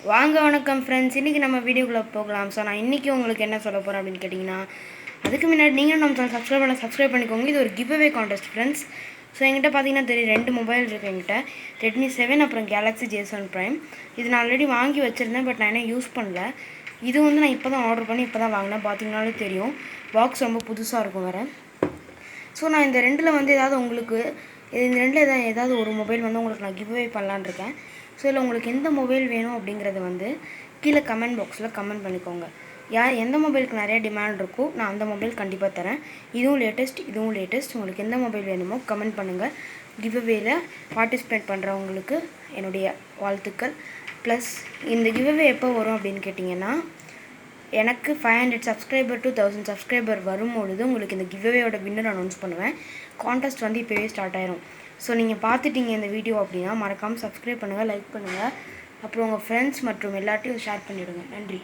வாங்க வணக்கம் ஃப்ரெண்ட்ஸ். இன்றைக்கி நம்ம வீடியோக்குள்ளே போகலாம். ஸோ நான் இன்றைக்கி உங்களுக்கு என்ன சொல்ல போகிறேன் அப்படின்னு கேட்டிங்கன்னா, அதுக்கு முன்னாடி நீங்களும் நம்ம சேனல் சப்ஸ்கிரைப் பண்ணிக்கோங்க. இது ஒரு give away contest friends. So என்கிட்ட பார்த்தீங்கன்னா தெரியும் 2 மொபைல் இருக்குது என்கிட்ட. Redmi 7 அப்புறம் Galaxy J7 Prime. இது நான் ஆல்ரெடி வாங்கி வச்சுருந்தேன், பட் நான் என்ன யூஸ் பண்ணல. இது வந்து நான் இப்போ தான் ஆர்டர் பண்ணி இப்போ தான் வாங்கினேன். பார்த்தீங்கன்னாலே தெரியும், பாக்ஸ் ரொம்ப புதுசாக இருக்கும் வேறு. ஸோ நான் இந்த 2ல் வந்து ஏதாவது உங்களுக்கு இந்த 2ல் ஏதாவது ஒரு மொபைல் வந்து உங்களுக்கு நான் கிவ் அவே பண்ணலான்னு இருக்கேன். ஸோ இதில் உங்களுக்கு எந்த மொபைல் வேணும் அப்படிங்கிறத வந்து கீழே கமெண்ட் பாக்ஸில் கமெண்ட் பண்ணிக்கோங்க. எந்த மொபைலுக்கு நிறைய டிமாண்ட் இருக்கோ நான் அந்த மொபைல் கண்டிப்பாக தரேன். இதுவும் லேட்டஸ்ட். உங்களுக்கு எந்த மொபைல் வேணுமோ கமெண்ட் பண்ணுங்கள். கிவ் அவேயில் பார்ட்டிசிபேட் பண்ணுறவங்களுக்கு என்னுடைய வாழ்த்துக்கள். ப்ளஸ் இந்த கிவ் அவே எப்போ வரும் அப்படின்னு கேட்டிங்கன்னா, எனக்கு 500 சப்ஸ்கிரைபர் to 1000 சப்ஸ்கிரைபர் வரும்பொழுது உங்களுக்கு இந்த கிவ்அவேயோட வின்னர் அனௌன்ஸ் பண்ணுவேன். கான்டெஸ்ட் வந்து இப்போவே ஸ்டார்ட் ஆயிரும். ஸோ நீங்கள் பார்த்துட்டீங்க இந்த வீடியோ அப்படின்னா மறக்காமல் சப்ஸ்கிரைப் பண்ணுங்கள், லைக் பண்ணுங்கள், அப்புறம் உங்கள் ஃப்ரெண்ட்ஸ் மற்றும் எல்லாத்தையும் ஷேர் பண்ணிவிடுங்க. நன்றி.